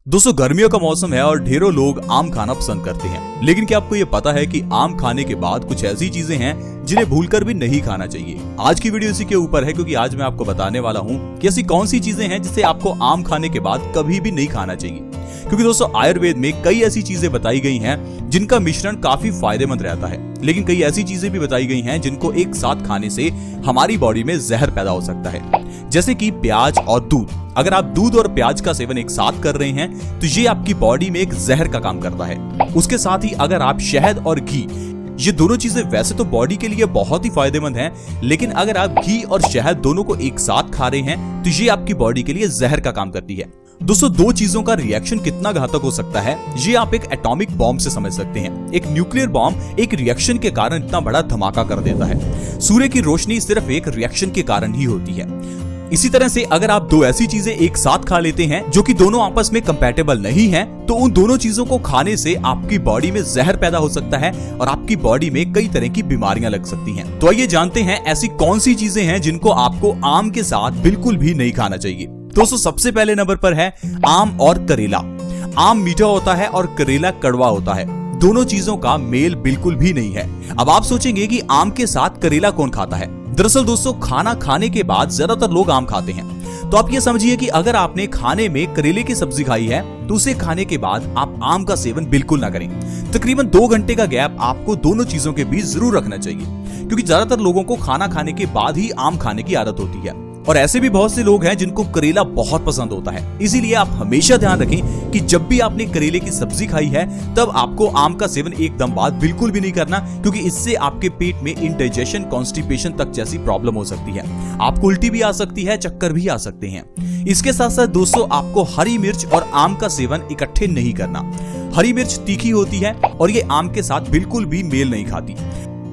दोस्तों गर्मियों का मौसम है और ढेरों लोग आम खाना पसंद करते हैं, लेकिन क्या आपको ये पता है कि आम खाने के बाद कुछ ऐसी चीजें हैं जिन्हें भूलकर भी नहीं खाना चाहिए। आज की वीडियो इसी के ऊपर है, क्योंकि आज मैं आपको बताने वाला हूँ कि ऐसी कौन सी चीजें हैं जिसे आपको आम खाने के बाद कभी भी नहीं खाना चाहिए। क्योंकि दोस्तों आयुर्वेद में कई ऐसी चीजें बताई गई हैं जिनका मिश्रण काफी फायदेमंद रहता है, लेकिन कई ऐसी चीजें भी बताई गई हैं जिनको एक साथ खाने से हमारी बॉडी में जहर पैदा हो सकता है, जैसे कि प्याज और दूध। अगर आप दूध और प्याज का सेवन एक साथ कर रहे हैं तो ये आपकी बॉडी में एक जहर का काम करता है। उसके साथ ही अगर आप शहद और घी, ये दोनों चीजें वैसे तो बॉडी के लिए बहुत ही फायदेमंद हैं, लेकिन अगर आप घी और शहद दोनों को एक साथ खा रहे हैं तो ये आपकी बॉडी के लिए जहर का काम करती है। दोस्तों दो चीजों का रिएक्शन कितना घातक हो सकता है ये आप एक एटॉमिक बॉम्ब से समझ सकते हैं। एक न्यूक्लियर बॉम्ब एक रिएक्शन के कारण इतना बड़ा धमाका कर देता है। सूर्य की रोशनी सिर्फ एक रिएक्शन के कारण ही होती है। इसी तरह से अगर आप दो ऐसी चीजें एक साथ खा लेते हैं जो कि दोनों आपस में कंपैटिबल नहीं हैं, तो उन दोनों चीजों को खाने से आपकी बॉडी में जहर पैदा हो सकता है और आपकी बॉडी में कई तरह की बीमारियां लग सकती हैं। तो आइए जानते हैं ऐसी कौन सी चीजें हैं जिनको आपको आम के साथ बिल्कुल भी नहीं खाना चाहिए। दोस्तों सबसे पहले नंबर पर है आम और करेला। आम मीठा होता है और करेला कड़वा होता है। दोनों चीजों का मेल बिल्कुल भी नहीं है। अब आप सोचेंगे कि आम के साथ करेला कौन खाता है। दरअसल दोस्तों खाना खाने के बाद ज्यादातर लोग आम खाते हैं। तो आप ये समझिए कि अगर आपने खाने में करेले की सब्जी खाई है तो उसे खाने के बाद आप आम का सेवन बिल्कुल ना करें। तकरीबन 2 घंटे का गैप आपको दोनों चीजों के बीच जरूर रखना चाहिए, क्योंकि ज्यादातर लोगों को खाना खाने के बाद ही आम खाने की आदत होती है। और ऐसे भी बहुत से लोग हैं जिनको करेला बहुत पसंद होता है। इसीलिए आप हमेशा ध्यान रखें कि जब भी आपने करेले की सब्जी खाई है तब आपको आम का सेवन एकदम बाद बिल्कुल भी नहीं करना, क्योंकि इससे आपके पेट में इंडाइजेशन, कॉन्स्टिपेशन तक जैसी प्रॉब्लम हो सकती है। आपको उल्टी भी आ सकती है, चक्कर भी आ सकते हैं। इसके साथ साथ दोस्तों आपको हरी मिर्च और आम का सेवन इकट्ठे नहीं करना। हरी मिर्च तीखी होती है और ये आम के साथ बिल्कुल भी मेल नहीं खाती।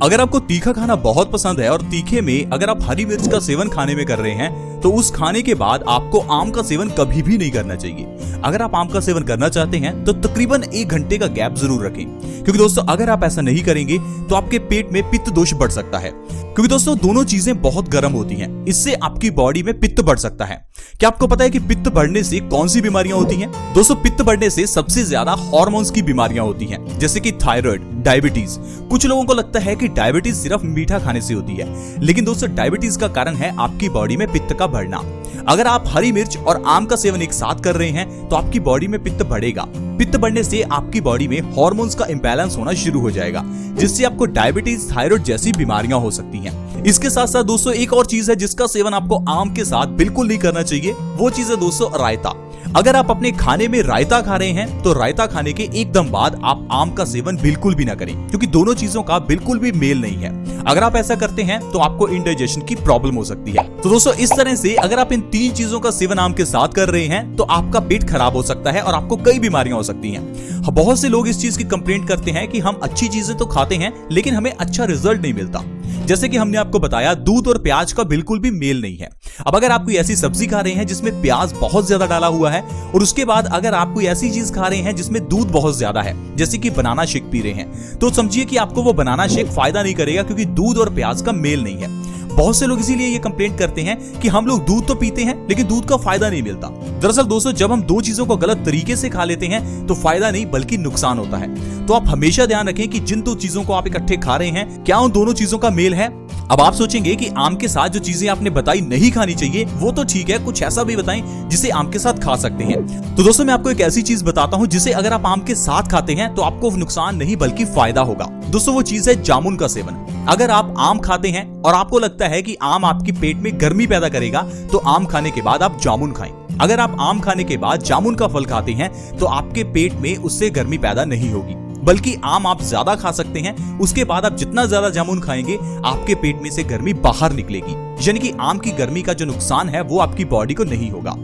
अगर आपको तीखा खाना बहुत पसंद है और तीखे में अगर आप हरी मिर्च का सेवन खाने में कर रहे हैं तो उस खाने के बाद आपको आम का सेवन कभी भी नहीं करना चाहिए। अगर आप आम का सेवन करना चाहते हैं तो तकरीबन 1 घंटे का गैप जरूर रखें, क्योंकि दोस्तों अगर आप ऐसा नहीं करेंगे तो आपके पेट में पित्त दोष बढ़ सकता है। क्योंकि दोस्तों दोनों चीजें बहुत गर्म होती हैं, इससे आपकी बॉडी में पित्त बढ़ सकता है। क्या आपको पता है कि पित्त बढ़ने से कौन सी बीमारियां होती हैं? दोस्तों पित्त बढ़ने से सबसे ज्यादा हार्मोन्स की बीमारियां होती हैं, जैसे कि थायराइड, डायबिटीज। कुछ लोगों को लगता है कि डायबिटीज सिर्फ मीठा खाने से होती है, लेकिन दोस्तों डायबिटीज का कारण है आपकी बॉडी में पित्त का बढ़ना। अगर आप हरी मिर्च और आम का सेवन एक साथ कर रहे हैं तो आपकी बॉडी में पित्त बढ़ेगा। पित्त बढ़ने से आपकी बॉडी में हार्मोन्स का इंबैलेंस होना शुरू हो जाएगा, जिससे आपको डायबिटीज, थायराइड जैसी बीमारियां हो सकती हैं। इसके साथ साथ दोस्तों एक और चीज है जिसका सेवन आपको आम के साथ बिल्कुल नहीं करना चाहिए। वो चीज है दोस्तों रायता। अगर आप अपने खाने में रायता खा रहे हैं तो रायता खाने के एकदम बाद आप आम का सेवन बिल्कुल भी ना करें, क्योंकि दोनों चीजों का बिल्कुल भी मेल नहीं है। अगर आप ऐसा करते हैं तो आपको इंडाइजेशन की प्रॉब्लम हो सकती है। तो दोस्तों इस तरह से अगर आप इन 3 चीजों का सेवन आम के साथ कर रहे हैं तो आपका पेट खराब हो सकता है और आपको कई बीमारियां हो सकती हैं। बहुत से लोग इस चीज की कंप्लेंट करते हैं कि हम अच्छी चीजें तो खाते हैं लेकिन हमें अच्छा रिजल्ट नहीं मिलता। जैसे कि हमने आपको बताया दूध और प्याज का बिल्कुल भी मेल नहीं है। अब अगर आप कोई ऐसी सब्जी खा रहे हैं जिसमें प्याज बहुत ज्यादा डाला हुआ है और उसके बाद अगर आप कोई ऐसी चीज खा रहे हैं जिसमें दूध बहुत ज्यादा है, जैसे कि बनाना शेक पी रहे हैं, तो समझिए कि आपको वो बनाना शेक फायदा नहीं करेगा, क्योंकि दूध और प्याज का मेल नहीं है। बहुत से लोग इसीलिए ये कंप्लेंट करते हैं कि हम लोग दूध तो पीते हैं लेकिन दूध का फायदा नहीं मिलता। दरअसल दोस्तों जब हम दो चीजों को गलत तरीके से खा लेते हैं तो फायदा नहीं बल्कि नुकसान होता है। तो आप हमेशा ध्यान रखें कि जिन 2 चीजों को आप इकट्ठे खा रहे हैं क्या उन दोनों चीजों का मेल है। अब आप सोचेंगे कि आम के साथ जो चीजें आपने बताई नहीं खानी चाहिए वो तो ठीक है, कुछ ऐसा भी बताएं जिसे आम के साथ खा सकते हैं। तो दोस्तों मैं आपको एक ऐसी चीज बताता हूं जिसे अगर आप आम के साथ खाते हैं तो आपको नुकसान नहीं बल्कि फायदा होगा। दोस्तों वो चीज है जामुन का सेवन। अगर आप आम खाते हैं और आपको लगता है कि आम आपके पेट में गर्मी पैदा करेगा तो आम खाने के बाद आप जामुन खाएं। अगर आप आम खाने के बाद जामुन का फल खाते हैं तो आपके पेट में उससे गर्मी पैदा नहीं होगी, बल्कि आम आप ज्यादा खा सकते हैं। उसके बाद आप जितना ज्यादा जामुन खाएंगे आपके पेट में से गर्मी बाहर निकलेगी, यानी कि आम की गर्मी का जो नुकसान है वो आपकी बॉडी को नहीं होगा।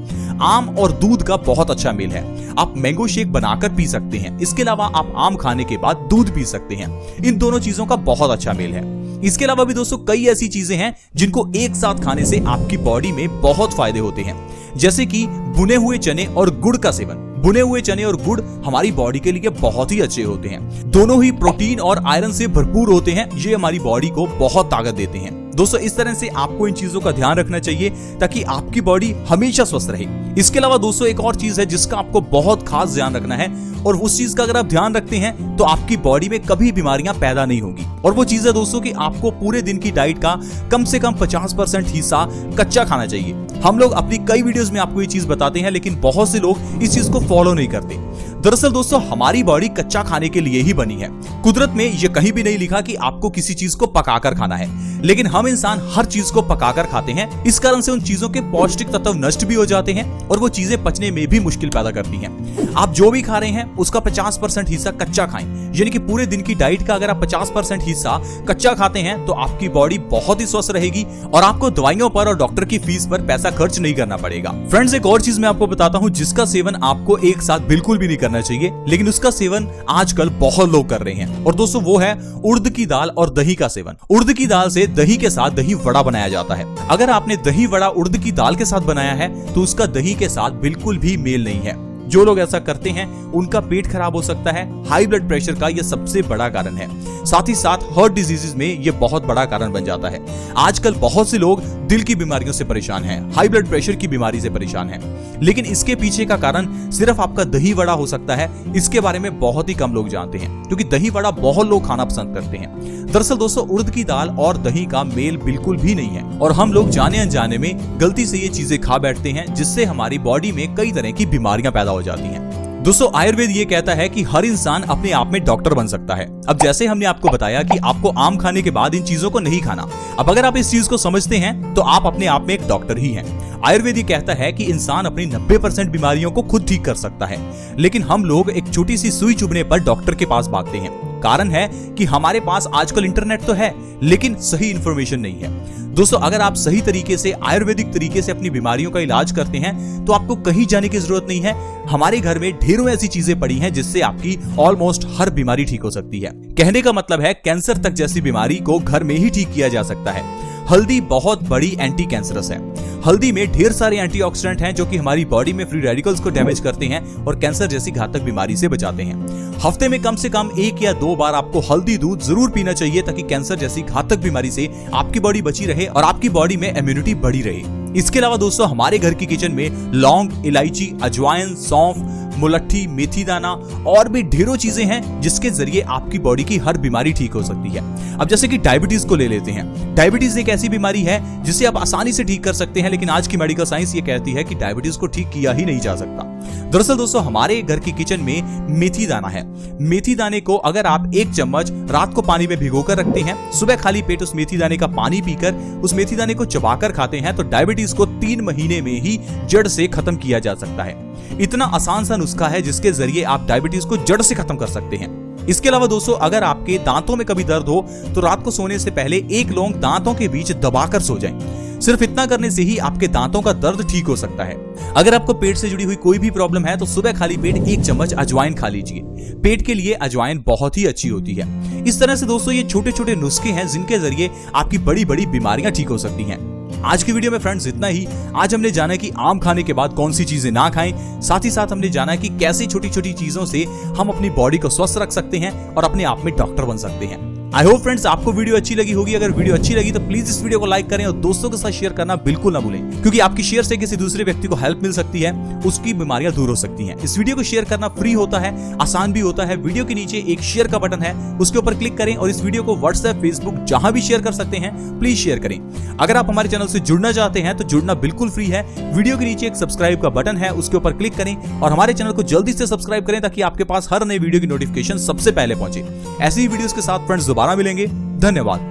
आम और दूध का बहुत अच्छा मेल है। आप मैंगो शेक बनाकर पी सकते हैं। इसके अलावा आप आम खाने के बाद दूध पी सकते हैं। इन दोनों चीजों का बहुत अच्छा मेल है। इसके अलावा भी दोस्तों कई ऐसी चीजें हैं जिनको एक साथ खाने से आपकी बॉडी में बहुत फायदे होते हैं, जैसे कि भुने हुए चने और गुड़ का सेवन। भुने हुए चने और गुड़ हमारी बॉडी के लिए बहुत ही अच्छे होते हैं। दोनों ही प्रोटीन और आयरन से भरपूर होते हैं। ये हमारी बॉडी को बहुत ताकत देते हैं। दोस्तों इस तरह से आपको इन चीजों का ध्यान रखना चाहिए ताकि आपकी बॉडी हमेशा स्वस्थ रहे। इसके अलावा दोस्तों एक और चीज है जिसका आपको बहुत खास ध्यान रखना है, और उस चीज का अगर आप ध्यान रखते हैं तो आपकी बॉडी में कभी बीमारियां पैदा नहीं होंगी। और वो चीज है दोस्तों कि आपको पूरे दिन की डाइट का कम से कम 50% हिस्सा कच्चा खाना चाहिए। हम लोग अपनी कई वीडियोस में आपको ये चीज बताते हैं, लेकिन बहुत से लोग इस चीज को फॉलो नहीं करते। दरअसल दोस्तों हमारी बॉडी कच्चा खाने के लिए ही बनी है। कुदरत में ये कहीं भी नहीं लिखा कि आपको किसी चीज को पकाकर खाना है, लेकिन हम इंसान हर चीज को पकाकर खाते हैं। इस कारण से उन चीजों के पौष्टिक तत्व नष्ट भी हो जाते हैं और वो चीजें पचने में भी मुश्किल पैदा करती हैं। आप जो भी खा रहे हैं उसका 50% हिस्सा कच्चा खाएं, यानी कि पूरे दिन की डाइट का अगर आप 50% हिस्सा कच्चा खाते हैं तो आपकी बॉडी बहुत ही स्वस्थ रहेगी और आपको दवाइयों पर और डॉक्टर की फीस पर पैसा खर्च नहीं करना पड़ेगा। फ्रेंड्स एक और चीज मैं आपको बताता हूं जिसका सेवन आपको एक साथ बिल्कुल भी नहीं करना चाहिए, लेकिन उसका सेवन आजकल बहुत लोग कर रहे हैं। और दोस्तों वो है उड़द की दाल और दही का सेवन। उड़द की दाल से दही के साथ दही वड़ा बनाया जाता है। अगर आपने दही वड़ा उड़द की दाल के साथ बनाया है तो उसका दही के साथ बिल्कुल भी मेल नहीं है। जो लोग ऐसा करते हैं उनका पेट खराब हो सकता है। हाई ब्लड प्रेशर का यह सबसे बड़ा कारण है। साथ ही साथ हार्ट डिजीजेस में यह बहुत बड़ा कारण बन जाता है। आजकल बहुत से लोग दिल की बीमारियों से परेशान हैं, हाई ब्लड प्रेशर की बीमारी से परेशान हैं, लेकिन इसके पीछे का कारण सिर्फ आपका दही वड़ा हो सकता है। इसके बारे में बहुत ही कम लोग जानते हैं क्योंकि दही वड़ा बहुत लोग खाना पसंद करते हैं। दरअसल दोस्तों उड़द की दाल और दही का मेल बिल्कुल भी नहीं है और हम लोग जाने अनजाने में गलती से ये चीजें खा बैठते हैं, जिससे हमारी बॉडी में कई तरह की बीमारियां पैदा हो जाती हैं। दोस्तों आयुर्वेद ये कहता है कि हर इंसान अपने आप में डॉक्टर बन सकता है। अब जैसे हमने आपको बताया कि आपको आम खाने के बाद इन चीजों को नहीं खाना, अब अगर आप इस चीज को समझते हैं तो आप अपने आप में एक डॉक्टर ही हैं। आयुर्वेद ये कहता है कि इंसान अपनी 90% बीमारियों को खुद ठीक कर सकता है, लेकिन हम लोग एक छोटी सी सुई चुभने पर डॉक्टर के पास भागते हैं। कारण है कि हमारे पास आजकल इंटरनेट तो है, लेकिन सही इंफॉर्मेशन नहीं है। दोस्तों अगर आप सही तरीके से आयुर्वेदिक तरीके से अपनी बीमारियों का इलाज करते हैं तो आपको कहीं जाने की जरूरत नहीं है। हमारे घर में ढेरों ऐसी चीजें पड़ी हैं जिससे आपकी ऑलमोस्ट हर बीमारी ठीक हो सकती है। कहने का मतलब है कैंसर तक जैसी बीमारी को घर में ही ठीक किया जा सकता है। हल्दी बहुत बड़ी एंटी कैंसरस है। हल्दी में ढेर सारे एंटीऑक्सीडेंट हैं जो कि हमारी बॉडी में फ्री रेडिकल्स को डैमेज करते हैं और कैंसर जैसी घातक बीमारी से बचाते हैं। हफ्ते में कम से कम 1 या 2 बार आपको हल्दी दूध जरूर पीना चाहिए ताकि कैंसर जैसी घातक बीमारी से आपकी बॉडी बची रहे और आपकी बॉडी में इम्यूनिटी बढ़ी रहे। इसके अलावा दोस्तों हमारे घर की किचन में लौंग, इलायची, अजवाइन, सौंफ, मुलट्ठी, मेथी दाना और भी ढेरों चीजें हैं जिसके जरिए आपकी बॉडी की हर बीमारी ठीक हो सकती है। अब जैसे कि डायबिटीज को ले लेते हैं। डायबिटीज एक ऐसी बीमारी है जिसे आप आसानी से ठीक कर सकते हैं, लेकिन आज की मेडिकल साइंस ये कहती है कि डायबिटीज को ठीक किया ही नहीं जा सकता। दरअसल दोस्तों हमारे घर की किचन में मेथी दाना है। मेथी दाने को अगर आप 1 चम्मच रात को पानी में भिगोकर रखते हैं, सुबह खाली पेट उस मेथी दाने का पानी पीकर उस मेथी दाने को चबाकर खाते हैं तो डायबिटीज को 3 महीने में ही जड़ से खत्म किया जा सकता है। इतना आसान सा नुस्खा है जिसके जरिए आप डायबिटीज को जड़ से खत्म कर सकते हैं। इसके अलावा दोस्तों अगर आपके दांतों में कभी दर्द हो तो रात को सोने से पहले 1 लौंग दांतों के बीच दबाकर सो जाएं। सिर्फ इतना करने से ही आपके दांतों का दर्द ठीक हो सकता है। अगर आपको पेट से जुड़ी हुई कोई भी प्रॉब्लम है तो सुबह खाली पेट 1 चम्मच अजवाइन खा लीजिए। पेट के लिए अजवाइन बहुत ही अच्छी होती है। इस तरह से दोस्तों ये छोटे छोटे नुस्खे हैं जिनके जरिए आपकी बड़ी बड़ी बीमारियां ठीक हो सकती हैं। आज की वीडियो में फ्रेंड्स इतना ही। आज हमने जाना कि आम खाने के बाद कौन सी चीजें ना खाएं, साथ ही साथ हमने जाना कि कैसे छोटी छोटी चीजों से हम अपनी बॉडी को स्वस्थ रख सकते हैं और अपने आप में डॉक्टर बन सकते हैं। आई होप फ्रेंड्स आपको वीडियो अच्छी लगी होगी। अगर वीडियो अच्छी लगी तो प्लीज इस वीडियो को लाइक करें और दोस्तों के साथ शेयर करना बिल्कुल ना भूलें, क्योंकि आपकी शेयर से किसी दूसरे व्यक्ति को हेल्प मिल सकती है, उसकी बीमारियां दूर हो सकती हैं। इस वीडियो को शेयर करना फ्री होता है, आसान भी होता है। वीडियो के नीचे एक शेयर का बटन है, उसके ऊपर क्लिक करें और इस वीडियो को व्हाट्सएप, फेसबुक जहां भी शेयर कर सकते हैं, प्लीज शेयर करें। अगर आप हमारे चैनल से जुड़ना चाहते हैं तो जुड़ना बिल्कुल फ्री है। वीडियो के नीचे एक सब्सक्राइब का बटन है, उसके ऊपर क्लिक करें और हमारे चैनल को जल्दी से सब्सक्राइब करें ताकि आपके पास हर नई वीडियो की नोटिफिकेशन सबसे पहले पहुंचे। ऐसी ही वीडियोस के साथ फ्रेंड्स दोबारा मिलेंगे। धन्यवाद।